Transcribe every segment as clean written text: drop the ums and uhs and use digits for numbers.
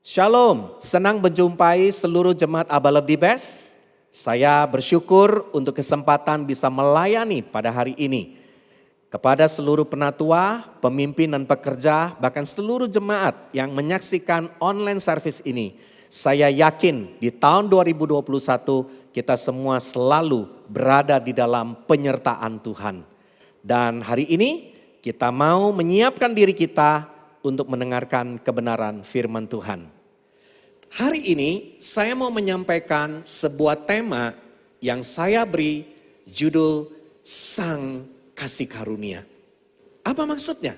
Shalom, senang menjumpai seluruh jemaat Aba Lebih Best. Saya bersyukur untuk kesempatan bisa melayani pada hari ini. Kepada seluruh penatua, pemimpin dan pekerja, bahkan seluruh jemaat yang menyaksikan online service ini. Saya yakin di tahun 2021 kita semua selalu berada di dalam penyertaan Tuhan. Dan hari ini kita mau menyiapkan diri kita untuk mendengarkan kebenaran firman Tuhan. Hari ini saya mau menyampaikan sebuah tema yang saya beri judul Sang Kasih Karunia. Apa maksudnya?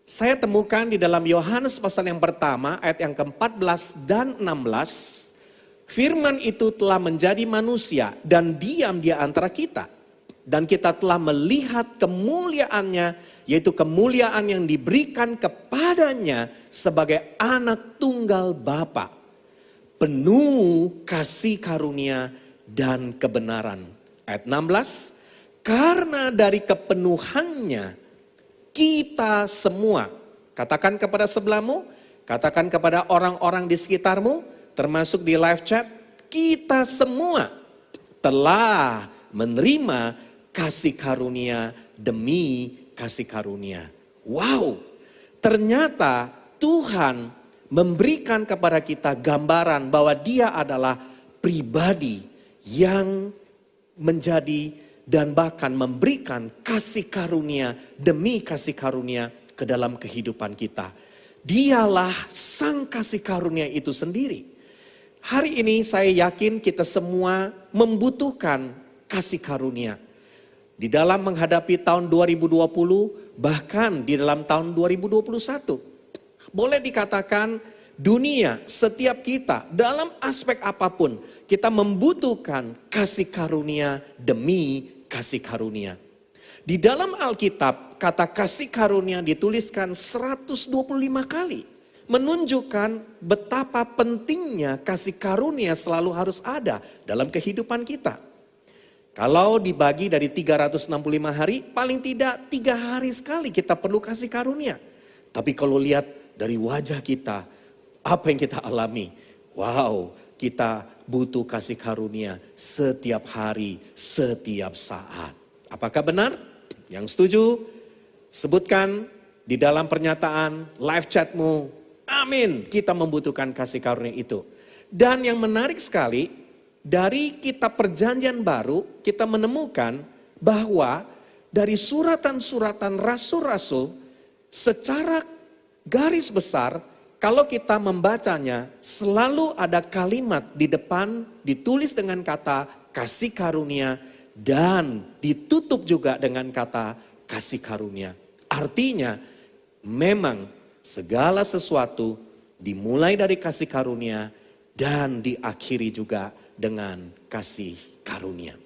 Saya temukan di dalam Yohanes pasal yang pertama ayat yang ke-14 dan 16. Firman itu telah menjadi manusia dan diam di antara kita. Dan kita telah melihat kemuliaannya, yaitu kemuliaan yang diberikan kepadanya sebagai anak tunggal Bapa, penuh kasih karunia dan kebenaran. Ayat 16, karena dari kepenuhannya kita semua, katakan kepada sebelahmu, katakan kepada orang-orang di sekitarmu, termasuk di live chat, kita semua telah menerima kasih karunia demi kasih karunia. Wow, ternyata Tuhan memberikan kepada kita gambaran bahwa Dia adalah pribadi yang menjadi dan bahkan memberikan kasih karunia demi kasih karunia ke dalam kehidupan kita. Dialah sang kasih karunia itu sendiri. Hari ini saya yakin kita semua membutuhkan kasih karunia. Di dalam menghadapi tahun 2020, bahkan di dalam tahun 2021. Boleh dikatakan dunia, setiap kita, dalam aspek apapun, kita membutuhkan kasih karunia demi kasih karunia. Di dalam Alkitab, kata kasih karunia dituliskan 125 kali. Menunjukkan betapa pentingnya kasih karunia selalu harus ada dalam kehidupan kita. Kalau dibagi dari 365 hari, paling tidak 3 hari sekali kita perlu kasih karunia. Tapi kalau lihat dari wajah kita, apa yang kita alami? Wow, kita butuh kasih karunia setiap hari, setiap saat. Apakah benar? Yang setuju, sebutkan di dalam pernyataan live chatmu. Amin, kita membutuhkan kasih karunia itu. Dan yang menarik sekali, dari kitab perjanjian baru kita menemukan bahwa dari suratan-suratan rasul-rasul secara garis besar kalau kita membacanya selalu ada kalimat di depan ditulis dengan kata kasih karunia dan ditutup juga dengan kata kasih karunia. Artinya memang segala sesuatu dimulai dari kasih karunia dan diakhiri juga dengan kasih karunia.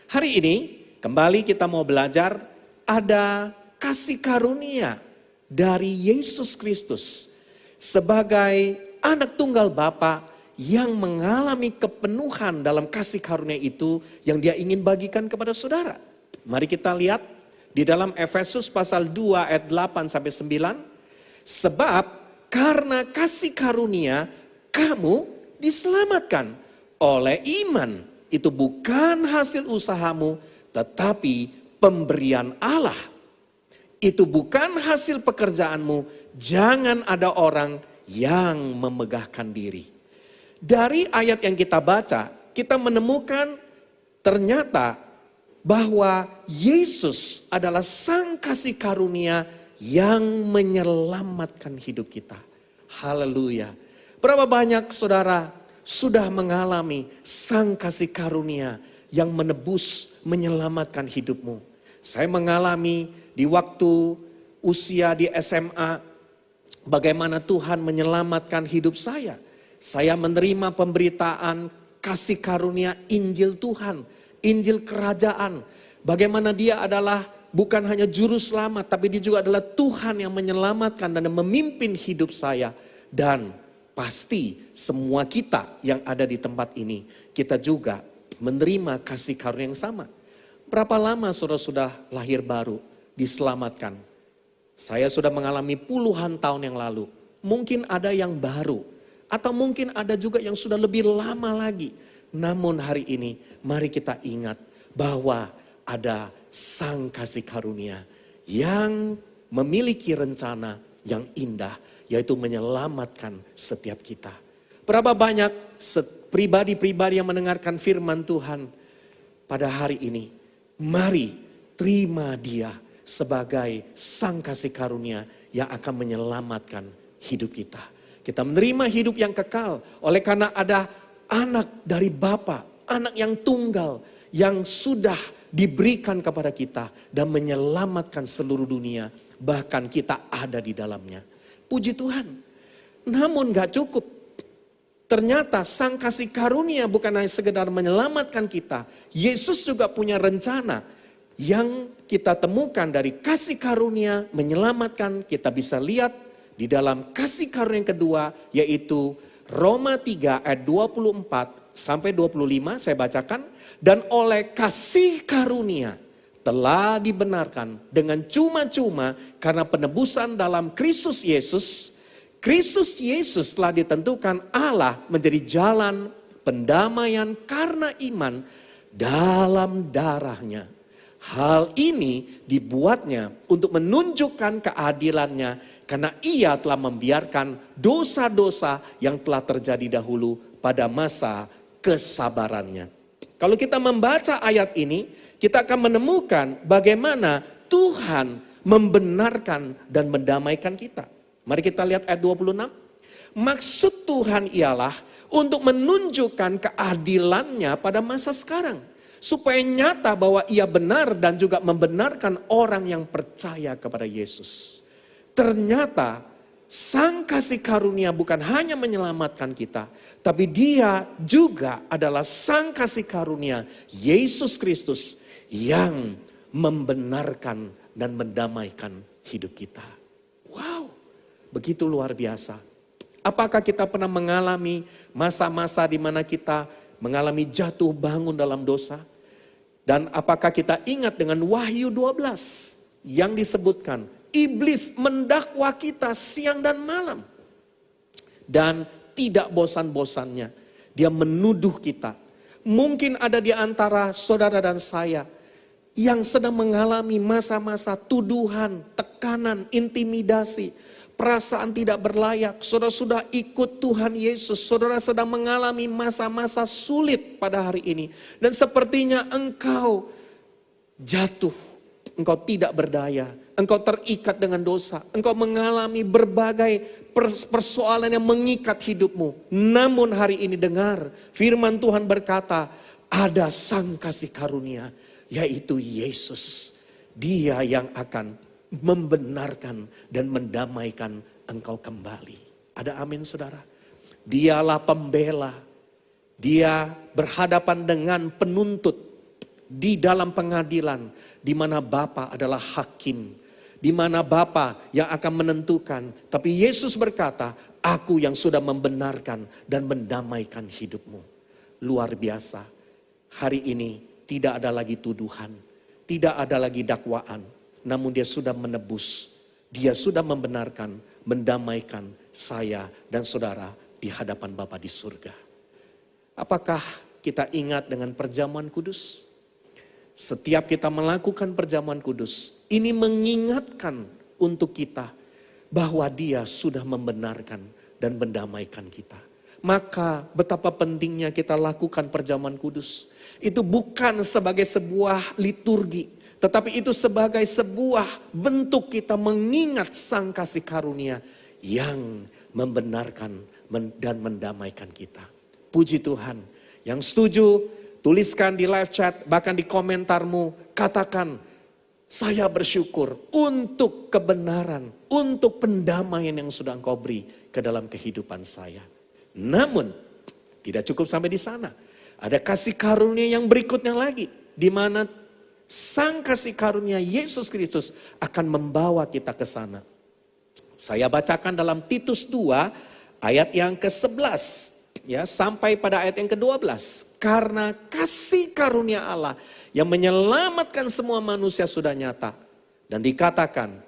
Hari ini kembali kita mau belajar ada kasih karunia dari Yesus Kristus sebagai anak tunggal Bapa yang mengalami kepenuhan dalam kasih karunia itu yang Dia ingin bagikan kepada saudara. Mari kita lihat di dalam Efesus pasal 2 ayat 8 sampai 9. Sebab karena kasih karunia kamu diselamatkan oleh iman, itu bukan hasil usahamu, tetapi pemberian Allah. Itu bukan hasil pekerjaanmu, jangan ada orang yang memegahkan diri. Dari ayat yang kita baca, kita menemukan ternyata bahwa Yesus adalah sang kasih karunia yang menyelamatkan hidup kita. Haleluya. Berapa banyak saudara sudah mengalami sang kasih karunia yang menebus, menyelamatkan hidupmu. Saya mengalami di waktu usia di SMA, bagaimana Tuhan menyelamatkan hidup saya. Saya menerima pemberitaan kasih karunia Injil Tuhan, Injil Kerajaan. Bagaimana Dia adalah bukan hanya juru selamat, tapi Dia juga adalah Tuhan yang menyelamatkan dan memimpin hidup saya. Dan pasti semua kita yang ada di tempat ini, kita juga menerima kasih karunia yang sama. Berapa lama saudara sudah lahir baru, diselamatkan? Saya sudah mengalami puluhan tahun yang lalu. mungkin ada yang baru, atau mungkin ada juga yang sudah lebih lama lagi. Namun hari ini mari kita ingat bahwa ada Sang Kasih Karunia yang memiliki rencana yang indah, yaitu menyelamatkan setiap kita. Berapa banyak pribadi-pribadi yang mendengarkan firman Tuhan pada hari ini. Mari terima Dia sebagai Sang Kasih Karunia yang akan menyelamatkan hidup kita. Kita menerima hidup yang kekal oleh karena ada anak dari Bapa, anak yang tunggal yang sudah diberikan kepada kita dan menyelamatkan seluruh dunia, bahkan kita ada di dalamnya. Puji Tuhan. Namun gak cukup. Ternyata Sang Kasih Karunia bukan hanya sekedar menyelamatkan kita. Yesus juga punya rencana yang kita temukan dari kasih karunia menyelamatkan. Kita bisa lihat di dalam kasih karunia yang kedua, yaitu Roma 3 ayat 24 sampai 25, saya bacakan. Dan oleh kasih karunia telah dibenarkan dengan cuma-cuma karena penebusan dalam Kristus Yesus. Kristus Yesus telah ditentukan Allah menjadi jalan pendamaian karena iman dalam darahnya. Hal ini dibuatnya untuk menunjukkan keadilannya karena ia telah membiarkan dosa-dosa yang telah terjadi dahulu pada masa kesabarannya. Kalau kita membaca ayat ini, kita akan menemukan bagaimana Tuhan membenarkan dan mendamaikan kita. Mari kita lihat ayat 26. Maksud Tuhan ialah untuk menunjukkan keadilannya pada masa sekarang. Supaya nyata bahwa ia benar dan juga membenarkan orang yang percaya kepada Yesus. Ternyata Sang Kasih Karunia bukan hanya menyelamatkan kita, tapi Dia juga adalah Sang Kasih Karunia Yesus Kristus yang membenarkan dan mendamaikan hidup kita. Wow, begitu luar biasa. Apakah kita pernah mengalami masa-masa di mana kita mengalami jatuh bangun dalam dosa? Dan apakah kita ingat dengan Wahyu 12 yang disebutkan, iblis mendakwa kita siang dan malam. Dan tidak bosan-bosannya dia menuduh kita. Mungkin ada di antara saudara dan saya yang sedang mengalami masa-masa tuduhan, tekanan, intimidasi, perasaan tidak berlayak. Saudara sudah ikut Tuhan Yesus, saudara sedang mengalami masa-masa sulit pada hari ini. Dan sepertinya engkau jatuh, engkau tidak berdaya, engkau terikat dengan dosa, engkau mengalami berbagai persoalan yang mengikat hidupmu. Namun hari ini dengar, firman Tuhan berkata, ada Sang Kasih Karunia, yaitu Yesus. Dia yang akan membenarkan dan mendamaikan engkau kembali. Ada amin saudara? Dialah pembela. Dia berhadapan dengan penuntut di dalam pengadilan, di mana Bapa adalah hakim, di mana Bapa yang akan menentukan. Tapi Yesus berkata, aku yang sudah membenarkan dan mendamaikan hidupmu. Luar biasa. Hari ini tidak ada lagi tuduhan, tidak ada lagi dakwaan. Namun Dia sudah menebus, Dia sudah membenarkan, mendamaikan saya dan saudara di hadapan Bapa di surga. Apakah kita ingat dengan perjamuan kudus? Setiap kita melakukan perjamuan kudus, ini mengingatkan untuk kita bahwa Dia sudah membenarkan dan mendamaikan kita. Maka betapa pentingnya kita lakukan perjamuan kudus. Itu bukan sebagai sebuah liturgi, tetapi itu sebagai sebuah bentuk kita mengingat Sang Kasih Karunia yang membenarkan dan mendamaikan kita. Puji Tuhan. Yang setuju, tuliskan di live chat, bahkan di komentarmu, katakan, saya bersyukur untuk kebenaran, untuk pendamaian yang sudah Engkau beri ke dalam kehidupan saya. Namun, tidak cukup sampai di sana. Ada kasih karunia yang berikutnya lagi, di mana Sang Kasih Karunia Yesus Kristus akan membawa kita ke sana. Saya bacakan dalam Titus 2 ayat yang ke-11 ya sampai pada ayat yang ke-12. Karena kasih karunia Allah yang menyelamatkan semua manusia sudah nyata. Dan dikatakan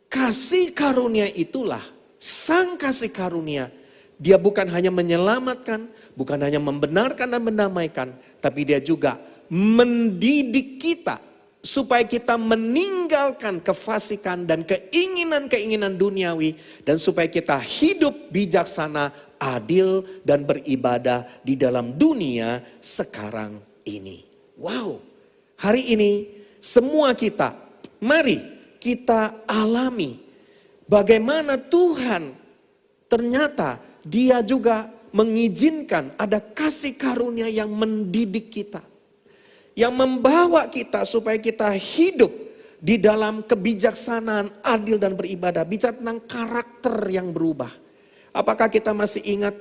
kasih karunia itulah Sang kasih karunia, dia bukan hanya menyelamatkan, bukan hanya membenarkan dan mendamaikan, tapi dia juga mendidik kita supaya kita meninggalkan kefasikan dan keinginan-keinginan duniawi, dan supaya kita hidup bijaksana, adil, dan beribadah di dalam dunia sekarang ini. Wow, hari ini semua kita, mari kita alami bagaimana Tuhan ternyata Dia juga mengizinkan ada kasih karunia yang mendidik kita. Yang membawa kita supaya kita hidup di dalam kebijaksanaan, adil dan beribadah. Bicara tentang karakter yang berubah. Apakah kita masih ingat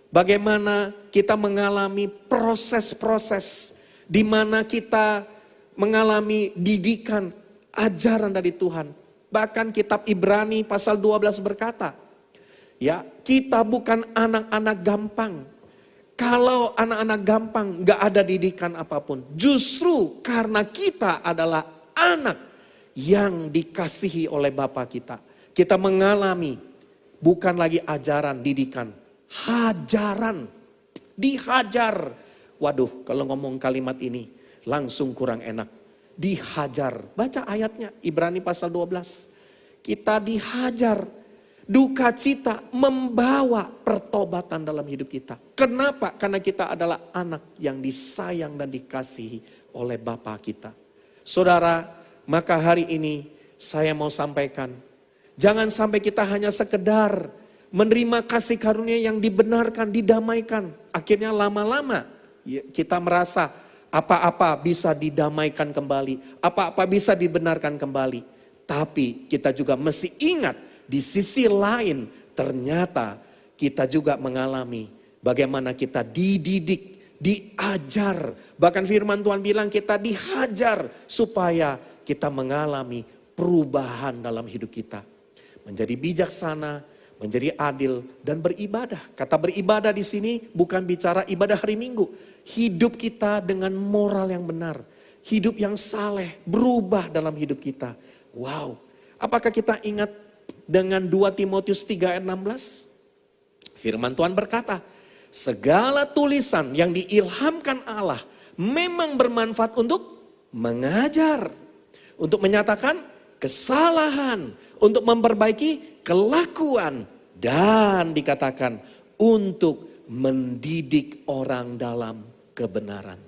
bagaimana kita mengalami proses-proses di mana kita mengalami didikan, ajaran dari Tuhan. Bahkan kitab Ibrani pasal 12 berkata, ya, kita bukan anak-anak gampang. Kalau anak-anak gampang gak ada didikan apapun. Justru karena kita adalah anak yang dikasihi oleh Bapa kita. Kita mengalami bukan lagi ajaran, didikan. Hajaran. Dihajar. Waduh, kalau ngomong kalimat ini langsung kurang enak. Dihajar. Baca ayatnya, Ibrani pasal 12. Kita dihajar. Duka cita membawa pertobatan dalam hidup kita. Kenapa? Karena kita adalah anak yang disayang dan dikasihi oleh Bapa kita. Saudara, maka hari ini saya mau sampaikan, jangan sampai kita hanya sekedar menerima kasih karunia yang dibenarkan, didamaikan. Akhirnya lama-lama kita merasa apa-apa bisa didamaikan kembali, apa-apa bisa dibenarkan kembali. Tapi kita juga mesti ingat, di sisi lain ternyata kita juga mengalami bagaimana kita dididik, diajar. Bahkan firman Tuhan bilang kita dihajar supaya kita mengalami perubahan dalam hidup kita. Menjadi bijaksana, menjadi adil dan beribadah. Kata beribadah di sini bukan bicara ibadah hari Minggu. Hidup kita dengan moral yang benar. Hidup yang saleh, berubah dalam hidup kita. Wow, apakah kita ingat dengan 2 Timotius 3 ayat 16. Firman Tuhan berkata, segala tulisan yang diilhamkan Allah memang bermanfaat untuk mengajar, untuk menyatakan kesalahan, untuk memperbaiki kelakuan, dan dikatakan untuk mendidik orang dalam kebenaran.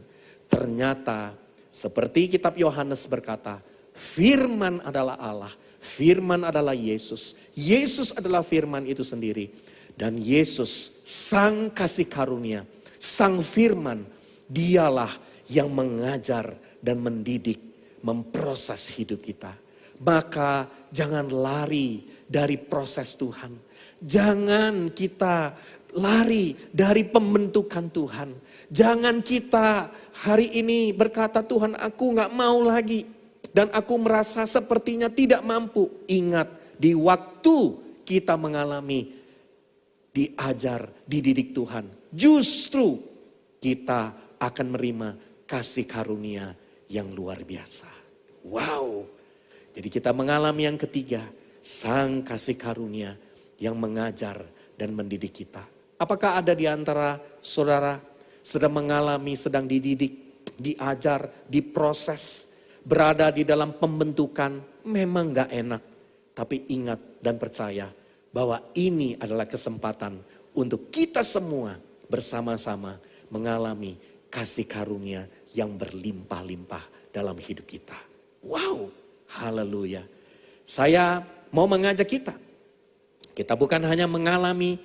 Ternyata seperti kitab Yohanes berkata, firman adalah Allah. Firman adalah Yesus. Yesus adalah firman itu sendiri. Dan Yesus, sang kasih karunia, sang firman, dialah yang mengajar dan mendidik, memproses hidup kita. Maka jangan lari dari proses Tuhan. Jangan kita lari dari pembentukan Tuhan. Jangan kita hari ini berkata, Tuhan aku gak mau lagi. Dan aku merasa sepertinya tidak mampu. Ingat, di waktu kita mengalami diajar, dididik Tuhan, justru kita akan menerima kasih karunia yang luar biasa. Wow, jadi kita mengalami yang ketiga, sang kasih karunia yang mengajar dan mendidik kita. Apakah ada di antara saudara sedang mengalami, sedang dididik, diajar, diproses, berada di dalam pembentukan? Memang gak enak. Tapi ingat dan percaya bahwa ini adalah kesempatan untuk kita semua bersama-sama mengalami kasih karunia yang berlimpah-limpah dalam hidup kita. Wow, haleluya. Saya mau mengajak kita bukan hanya mengalami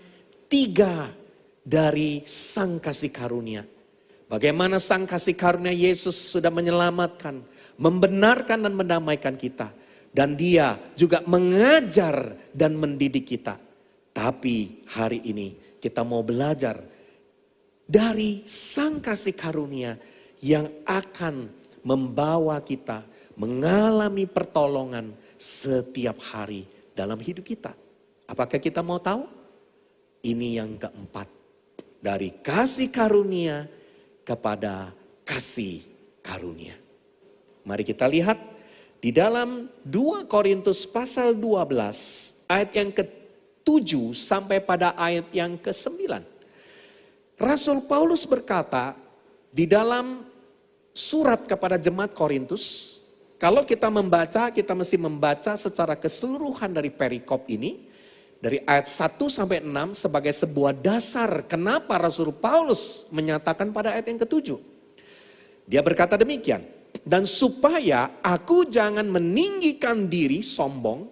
3 dari sang kasih karunia. Bagaimana sang kasih karunia Yesus sudah menyelamatkan, membenarkan dan mendamaikan kita. Dan dia juga mengajar dan mendidik kita. Tapi hari ini kita mau belajar dari sang kasih karunia yang akan membawa kita mengalami pertolongan setiap hari dalam hidup kita. Apakah kita mau tahu? Ini yang keempat. Dari kasih karunia kepada kasih karunia. Mari kita lihat di dalam 2 Korintus pasal 12 ayat yang 7 sampai pada ayat yang ke-9. Rasul Paulus berkata di dalam surat kepada jemaat Korintus, kalau kita membaca, kita mesti membaca secara keseluruhan dari perikop ini, dari ayat 1 sampai 6 sebagai sebuah dasar kenapa Rasul Paulus menyatakan pada ayat yang ke-7. Dia berkata demikian, dan supaya aku jangan meninggikan diri sombong,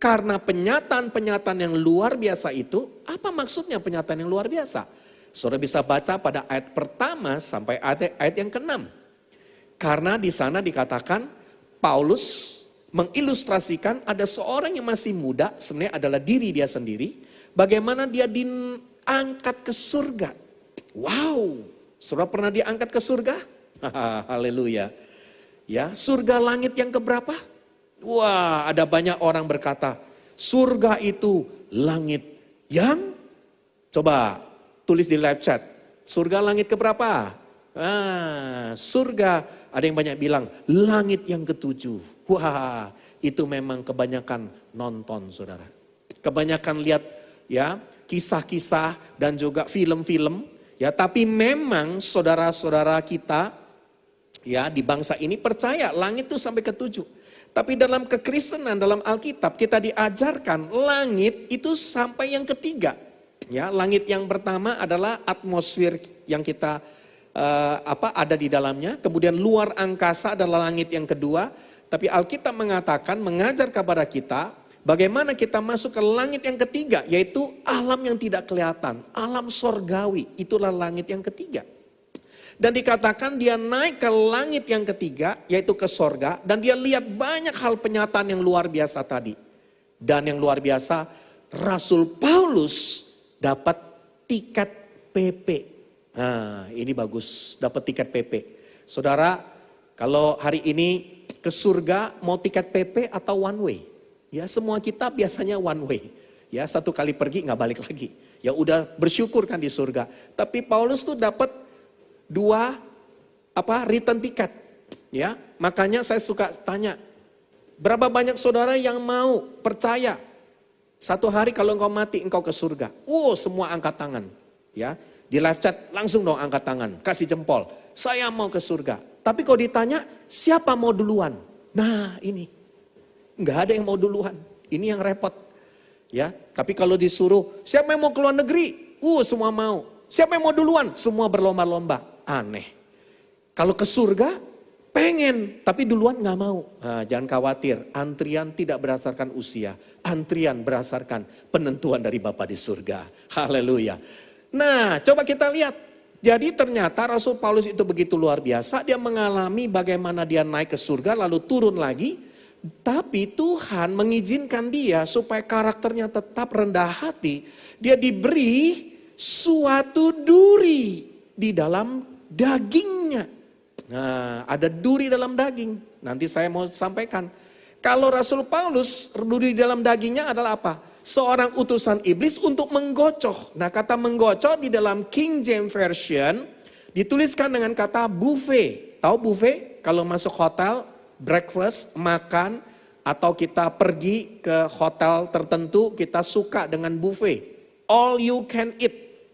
karena penyataan-penyataan yang luar biasa itu, apa maksudnya penyataan yang luar biasa? Saudara bisa baca pada ayat pertama sampai ayat yang ke-6. Karena di sana dikatakan Paulus mengilustrasikan ada seorang yang masih muda, sebenarnya adalah diri dia sendiri, bagaimana dia diangkat ke surga. Wow, saudara pernah diangkat ke surga? Haleluya. Ya, surga langit yang keberapa? Wah, ada banyak orang berkata, surga itu langit yang, coba tulis di live chat, surga langit keberapa? Surga, ada yang banyak bilang, langit yang ke-7. Wah, itu memang kebanyakan nonton, saudara. Kebanyakan lihat ya kisah-kisah dan juga film-film. Ya, tapi memang saudara-saudara kita ya di bangsa ini percaya langit itu sampai ke-7. Tapi dalam kekristenan, dalam Alkitab kita diajarkan langit itu sampai yang ketiga. Ya, langit yang pertama adalah atmosfer yang kita ada di dalamnya. Kemudian luar angkasa adalah langit yang kedua. Tapi Alkitab mengatakan, mengajar kepada kita bagaimana kita masuk ke langit yang ketiga, yaitu alam yang tidak kelihatan, alam sorgawi, itulah langit yang ketiga. Dan dikatakan dia naik ke langit yang ketiga, yaitu ke sorga, dan dia lihat banyak hal penyataan yang luar biasa tadi. Dan yang luar biasa, Rasul Paulus dapat tiket PP. Nah, ini bagus, dapat tiket PP. Saudara, kalau hari ini ke surga mau tiket PP atau one way? Ya, semua kita biasanya one way. Ya, satu kali pergi nggak balik lagi. Ya udah bersyukur kan di surga. Tapi Paulus tuh dapat 2 return tiket. Ya, makanya saya suka tanya, berapa banyak saudara yang mau percaya satu hari kalau engkau mati engkau ke surga? Semua angkat tangan. Ya. Di live chat langsung dong angkat tangan, kasih jempol. Saya mau ke surga. Tapi kalau ditanya siapa mau duluan? Nah ini, nggak ada yang mau duluan. Ini yang repot. Ya, tapi kalau disuruh siapa yang mau ke luar negeri? Semua mau. Siapa yang mau duluan? Semua berlomba-lomba. Aneh. Kalau ke surga pengen, tapi duluan nggak mau. Nah, jangan khawatir, antrian tidak berdasarkan usia, antrian berdasarkan penentuan dari Bapa di surga. Haleluya. Nah, coba kita lihat. Jadi ternyata Rasul Paulus itu begitu luar biasa. Dia mengalami bagaimana dia naik ke surga lalu turun lagi. Tapi Tuhan mengizinkan dia supaya karakternya tetap rendah hati. Dia diberi suatu duri di dalam dagingnya. Nah, ada duri dalam daging. Nanti saya mau sampaikan. Kalau Rasul Paulus, duri di dalam dagingnya adalah apa? Seorang utusan iblis untuk menggocoh. Nah, kata menggocoh di dalam King James Version dituliskan dengan kata buffet. Tahu buffet? Kalau masuk hotel, breakfast, makan, atau kita pergi ke hotel tertentu, kita suka dengan buffet. All you can eat,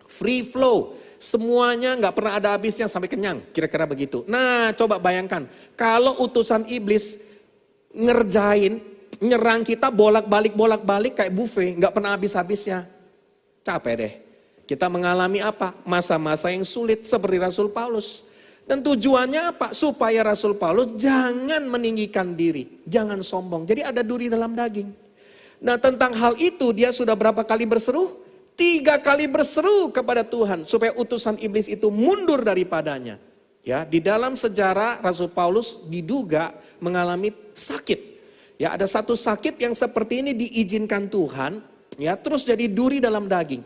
free flow, semuanya nggak pernah ada habisnya sampai kenyang, kira-kira begitu. Nah, coba bayangkan, kalau utusan iblis nyerang kita bolak-balik kayak buffet, nggak pernah habis-habisnya. Capek deh. Kita mengalami apa? Masa-masa yang sulit seperti Rasul Paulus. Dan tujuannya apa? Supaya Rasul Paulus jangan meninggikan diri, jangan sombong. Jadi ada duri dalam daging. Nah, tentang hal itu dia sudah berapa kali berseru? 3 kali berseru kepada Tuhan supaya utusan iblis itu mundur daripadanya. Ya, di dalam sejarah Rasul Paulus diduga mengalami sakit. Ya, ada satu sakit yang seperti ini diizinkan Tuhan, ya, terus jadi duri dalam daging.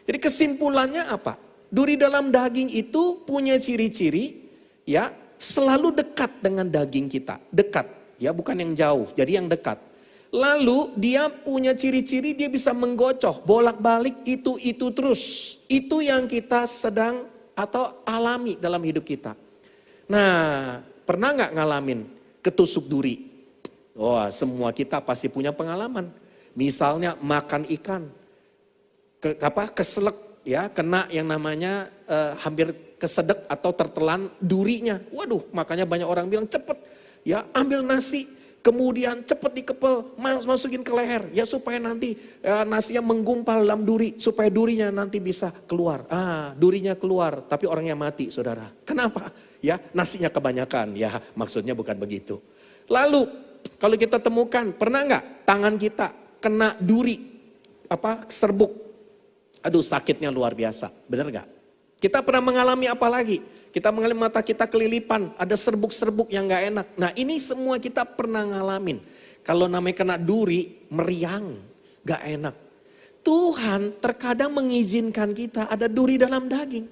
Jadi kesimpulannya apa? Duri dalam daging itu punya ciri-ciri, ya, selalu dekat dengan daging kita, dekat, ya, bukan yang jauh, jadi yang dekat. Lalu dia punya ciri-ciri dia bisa menggocoh, bolak-balik itu terus. Itu yang kita sedang atau alami dalam hidup kita. Nah, pernah nggak ngalamin ketusuk duri? Wah, semua kita pasti punya pengalaman. Misalnya makan ikan, keselek ya, kena yang namanya hampir kesedek atau tertelan durinya. Waduh, makanya banyak orang bilang cepet ya ambil nasi, kemudian cepet dikepel, masukin ke leher ya supaya nanti nasinya menggumpal dalam duri, supaya durinya nanti bisa keluar. Durinya keluar, tapi orangnya mati, saudara. Kenapa? Ya nasinya kebanyakan, ya maksudnya bukan begitu. Lalu kalau kita temukan, pernah nggak tangan kita kena duri, serbuk? Aduh sakitnya luar biasa, benar nggak? Kita pernah mengalami apa lagi? Kita mengalami mata kita kelilipan, ada serbuk-serbuk yang nggak enak. Nah ini semua kita pernah ngalamin. Kalau namanya kena duri, meriang, nggak enak. Tuhan terkadang mengizinkan kita ada duri dalam daging.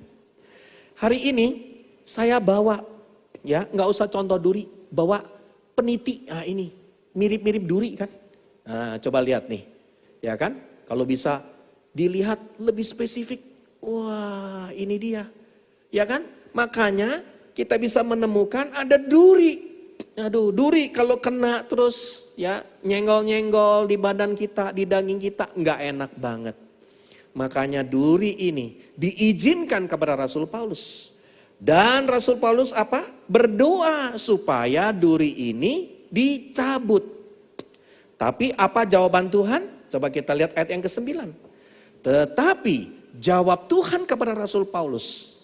Hari ini saya bawa, ya nggak usah contoh duri, bawa peniti. Nah ini mirip-mirip duri kan? Nah coba lihat nih, ya kan? Kalau bisa dilihat lebih spesifik, wah ini dia, ya kan? Makanya kita bisa menemukan ada duri. Aduh, duri kalau kena terus ya nyenggol-nyenggol di badan kita, di daging kita, nggak enak banget. Makanya duri ini diizinkan kepada Rasul Paulus. Dan Rasul Paulus berdoa supaya duri ini dicabut. Tapi apa jawaban Tuhan? Coba kita lihat ayat yang ke-9. Tetapi jawab Tuhan kepada Rasul Paulus,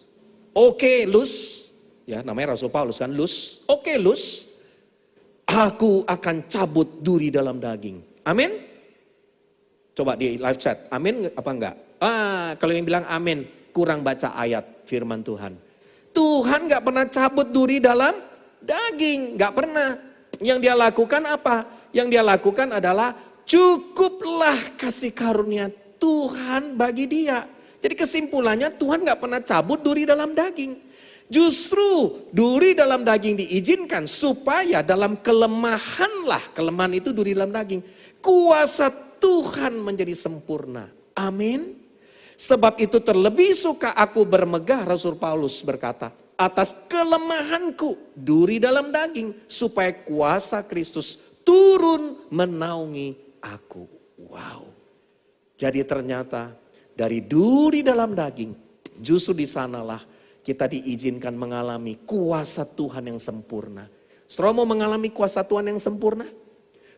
oke Lus, ya namanya Rasul Paulus kan, Lus, oke Lus, aku akan cabut duri dalam daging. Amin? Coba di live chat, amin apa enggak? Kalau yang bilang amin, kurang baca ayat firman Tuhan. Tuhan gak pernah cabut duri dalam daging, gak pernah. Yang dia lakukan apa? Yang dia lakukan adalah cukuplah kasih karunia Tuhan bagi dia. Jadi kesimpulannya Tuhan gak pernah cabut duri dalam daging. Justru duri dalam daging diizinkan supaya dalam kelemahan itu duri dalam daging. Kuasa Tuhan menjadi sempurna. Amin. Sebab itu terlebih suka aku bermegah, Rasul Paulus berkata, atas kelemahanku duri dalam daging, supaya kuasa Kristus turun menaungi aku. Wow. Jadi ternyata dari duri dalam daging, justru di sanalah kita diizinkan mengalami kuasa Tuhan yang sempurna. Saudara mau mengalami kuasa Tuhan yang sempurna?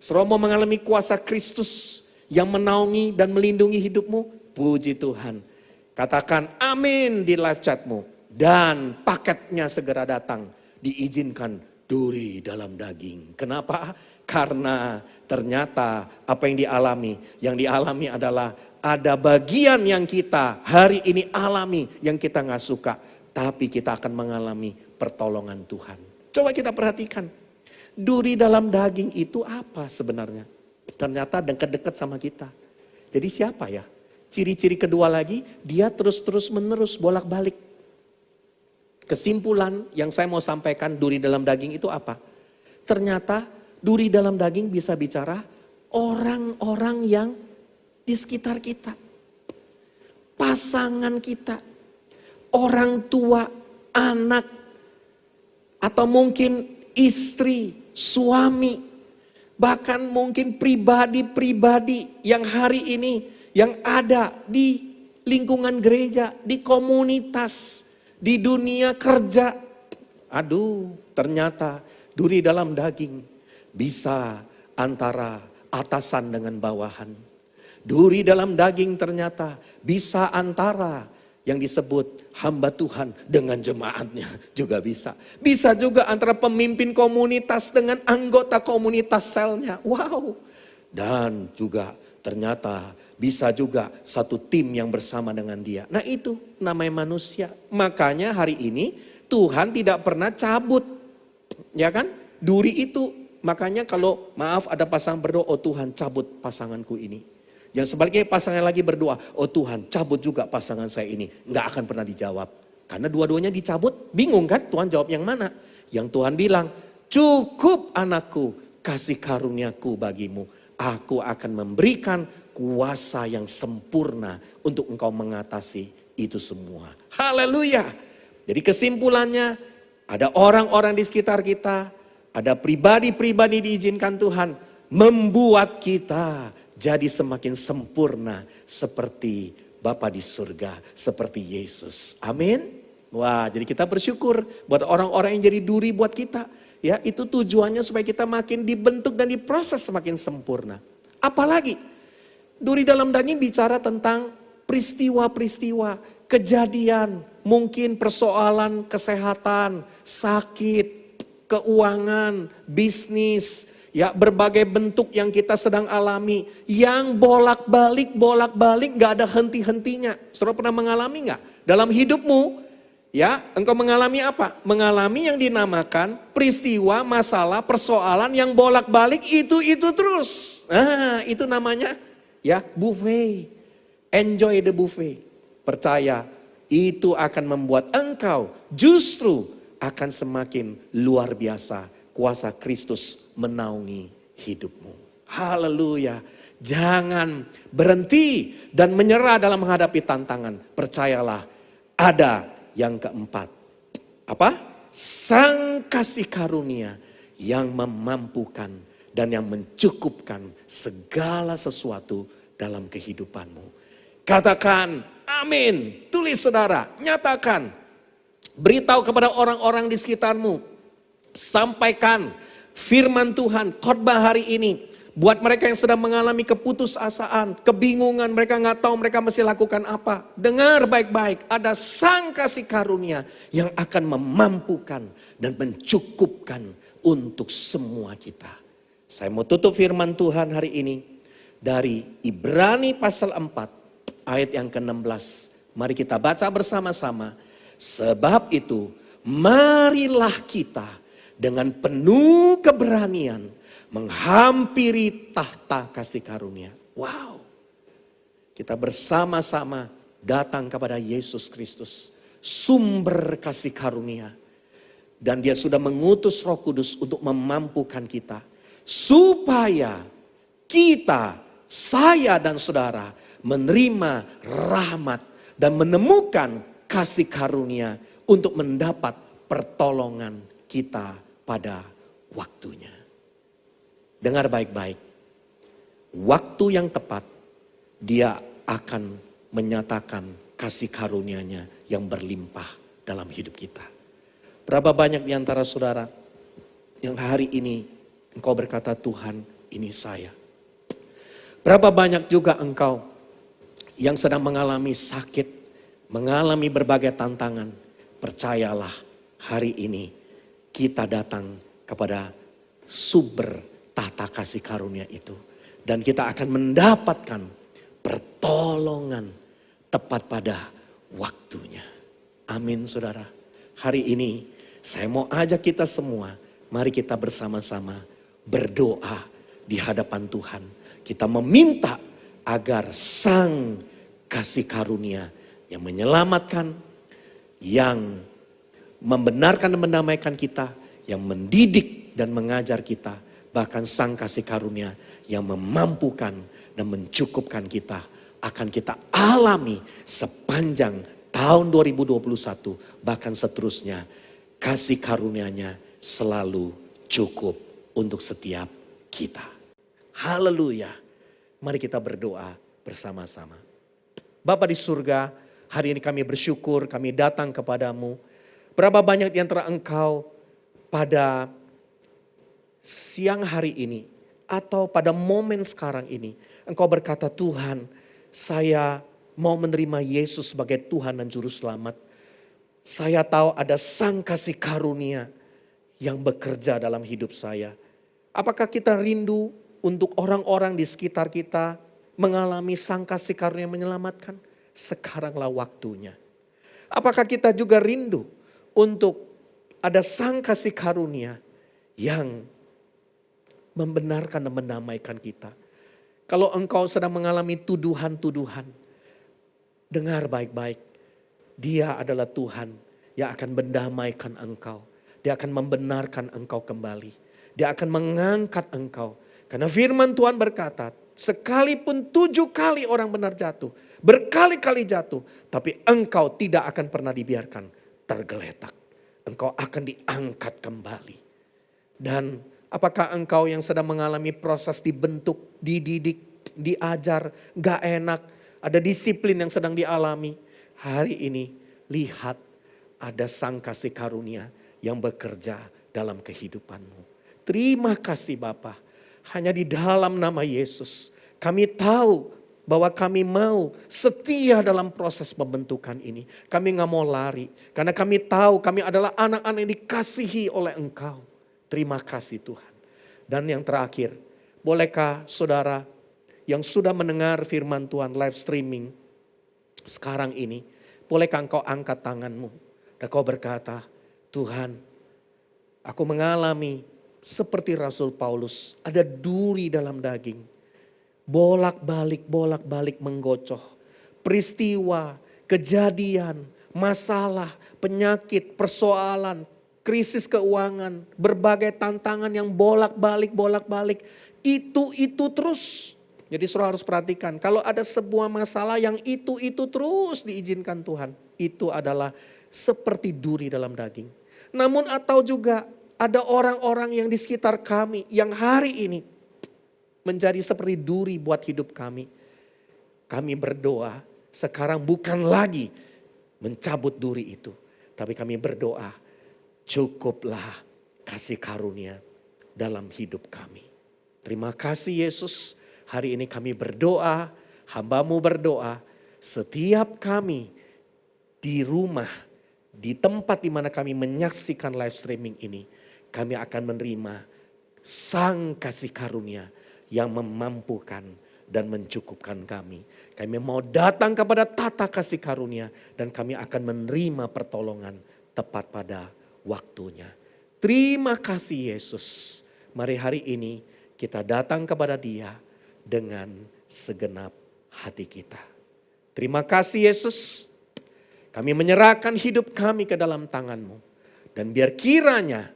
Saudara mau mengalami kuasa Kristus yang menaungi dan melindungi hidupmu? Puji Tuhan. Katakan amin di live chatmu. Dan paketnya segera datang. Diizinkan duri dalam daging. Kenapa? Karena ternyata apa yang dialami. Yang dialami adalah ada bagian yang kita hari ini alami yang kita gak suka. Tapi kita akan mengalami pertolongan Tuhan. Coba kita perhatikan. Duri dalam daging itu apa sebenarnya? Ternyata dekat-dekat sama kita. Jadi siapa ya? Ciri-ciri kedua lagi, dia terus menerus bolak-balik. Kesimpulan yang saya mau sampaikan duri dalam daging itu apa? Ternyata duri dalam daging bisa bicara orang-orang yang di sekitar kita. Pasangan kita, orang tua, anak, atau mungkin istri, suami, bahkan mungkin pribadi-pribadi yang hari ini yang ada di lingkungan gereja, di komunitas, di dunia kerja. Aduh, ternyata duri dalam daging bisa antara atasan dengan bawahan. Duri dalam daging ternyata bisa antara yang disebut hamba Tuhan dengan jemaatnya juga bisa. Bisa juga antara pemimpin komunitas dengan anggota komunitas selnya. Wow. Dan juga ternyata bisa juga satu tim yang bersama dengan dia. Nah itu namanya manusia. Makanya hari ini Tuhan tidak pernah cabut. Ya kan? Duri itu. Makanya kalau maaf ada pasangan berdoa, oh Tuhan cabut pasanganku ini. Yang sebaliknya pasangan lagi berdoa, oh Tuhan cabut juga pasangan saya ini. Nggak akan pernah dijawab. Karena dua-duanya dicabut, bingung kan Tuhan jawab yang mana. Yang Tuhan bilang, cukup anakku, kasih karuniaku bagimu. Aku akan memberikan kuasa yang sempurna untuk engkau mengatasi itu semua. Haleluya. Jadi kesimpulannya, ada orang-orang di sekitar kita, ada pribadi-pribadi diizinkan Tuhan, membuat kita jadi semakin sempurna seperti Bapa di surga, seperti Yesus. Amin. Wah, jadi kita bersyukur buat orang-orang yang jadi duri buat kita. Ya, itu tujuannya supaya kita makin dibentuk dan diproses semakin sempurna. Apalagi duri dalam daging bicara tentang peristiwa-peristiwa, kejadian, mungkin persoalan kesehatan, sakit, keuangan, bisnis, ya berbagai bentuk yang kita sedang alami, yang bolak-balik gak ada henti-hentinya. Saudara pernah mengalami gak? Dalam hidupmu, ya engkau mengalami apa? Mengalami yang dinamakan peristiwa, masalah, persoalan yang bolak-balik itu terus. Nah itu namanya ya buffet. Enjoy the buffet. Percaya itu akan membuat engkau justru akan semakin luar biasa. Kuasa Kristus menaungi hidupmu. Haleluya. Jangan berhenti dan menyerah dalam menghadapi tantangan. Percayalah ada yang keempat. Apa? Sang kasih karunia yang memampukan dan yang mencukupkan segala sesuatu dalam kehidupanmu. Katakan amin. Tulis saudara, nyatakan. Beritahu kepada orang-orang di sekitarmu. Sampaikan firman Tuhan, khotbah hari ini. Buat mereka yang sedang mengalami keputusasaan, kebingungan, mereka nggak tahu mereka mesti lakukan apa. Dengar baik-baik, ada sang kasih karunia yang akan memampukan dan mencukupkan untuk semua kita. Saya mau tutup firman Tuhan hari ini dari Ibrani pasal 4 ayat yang ke-16. Mari kita baca bersama-sama. Sebab itu marilah kita dengan penuh keberanian menghampiri tahta kasih karunia. Wow. Kita bersama-sama datang kepada Yesus Kristus, sumber kasih karunia. Dan dia sudah mengutus Roh Kudus untuk memampukan kita. Supaya kita, saya dan saudara menerima rahmat dan menemukan kasih karunia untuk mendapat pertolongan kita pada waktunya. Dengar baik-baik. Waktu yang tepat dia akan menyatakan kasih karunia-Nya yang berlimpah dalam hidup kita. Berapa banyak di antara saudara yang hari ini engkau berkata, Tuhan ini saya. Berapa banyak juga engkau yang sedang mengalami sakit, mengalami berbagai tantangan. Percayalah hari ini kita datang kepada sumber tahta kasih karunia itu. Dan kita akan mendapatkan pertolongan tepat pada waktunya. Amin saudara. Hari ini saya mau ajak kita semua, mari kita bersama-sama berdoa di hadapan Tuhan. Kita meminta agar sang kasih karunia yang menyelamatkan, yang membenarkan dan mendamaikan kita, yang mendidik dan mengajar kita, bahkan sang kasih karunia yang memampukan dan mencukupkan kita akan kita alami sepanjang tahun 2021 bahkan seterusnya. Kasih karunia-Nya selalu cukup untuk setiap kita. Haleluya. Mari kita berdoa bersama-sama. Bapa di surga, hari ini kami bersyukur, kami datang kepadamu. Berapa banyak di antara engkau pada siang hari ini atau pada momen sekarang ini, engkau berkata, Tuhan, saya mau menerima Yesus sebagai Tuhan dan Juru Selamat. Saya tahu ada sang kasih karunia yang bekerja dalam hidup saya. Apakah kita rindu untuk orang-orang di sekitar kita mengalami sang kasih karunia yang menyelamatkan? Sekaranglah waktunya. Apakah kita juga rindu untuk ada sang kasih karunia yang membenarkan dan mendamaikan kita? Kalau engkau sedang mengalami tuduhan-tuduhan, dengar baik-baik. Dia adalah Tuhan yang akan mendamaikan engkau. Dia akan membenarkan engkau kembali. Dia akan mengangkat engkau. Karena firman Tuhan berkata, sekalipun 7 kali orang benar jatuh, berkali-kali jatuh, tapi engkau tidak akan pernah dibiarkan tergeletak. Engkau akan diangkat kembali. Dan apakah engkau yang sedang mengalami proses dibentuk, dididik, diajar, gak enak, ada disiplin yang sedang dialami. Hari ini lihat ada Sang Kasih Karunia yang bekerja dalam kehidupanmu. Terima kasih Bapa. Hanya di dalam nama Yesus kami tahu bahwa kami mau setia dalam proses pembentukan ini. Kami gak mau lari. Karena kami tahu kami adalah anak-anak yang dikasihi oleh Engkau. Terima kasih Tuhan. Dan yang terakhir, bolehkah saudara yang sudah mendengar firman Tuhan live streaming sekarang ini, bolehkah engkau angkat tanganmu dan kau berkata, Tuhan, aku mengalami seperti Rasul Paulus, ada duri dalam daging. Bolak-balik menggocoh. Peristiwa, kejadian, masalah, penyakit, persoalan, krisis keuangan, berbagai tantangan yang bolak-balik. Itu terus. Jadi saudara harus perhatikan, kalau ada sebuah masalah yang itu terus diizinkan Tuhan. Itu adalah seperti duri dalam daging. Namun atau juga ada orang-orang yang di sekitar kami yang hari ini menjadi seperti duri buat hidup kami. Kami berdoa sekarang bukan lagi mencabut duri itu. Tapi kami berdoa, cukuplah kasih karunia dalam hidup kami. Terima kasih Yesus. Hari ini kami berdoa, hamba-Mu berdoa. Setiap kami di rumah, di tempat di mana kami menyaksikan live streaming ini, kami akan menerima Sang Kasih Karunia yang memampukan dan mencukupkan kami. Kami mau datang kepada tata kasih karunia dan kami akan menerima pertolongan tepat pada waktunya. Terima kasih Yesus. Mari hari ini kita datang kepada Dia dengan segenap hati kita. Terima kasih Yesus. Kami menyerahkan hidup kami ke dalam tangan-Mu. Dan biar kiranya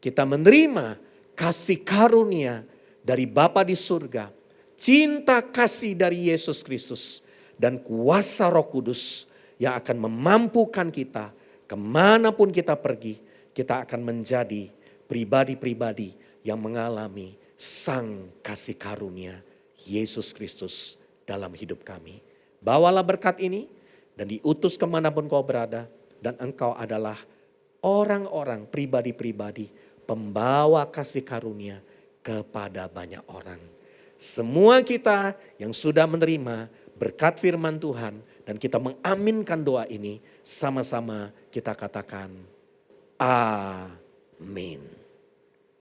kita menerima kasih karunia dari Bapa di surga, cinta kasih dari Yesus Kristus, dan kuasa Roh Kudus yang akan memampukan kita kemanapun kita pergi, kita akan menjadi pribadi-pribadi yang mengalami Sang Kasih Karunia Yesus Kristus dalam hidup kami. Bawalah berkat ini dan diutus kemanapun kau berada, dan engkau adalah orang-orang pribadi-pribadi pembawa kasih karunia kepada banyak orang. Semua kita yang sudah menerima berkat firman Tuhan dan kita mengaminkan doa ini, sama-sama kita katakan amin.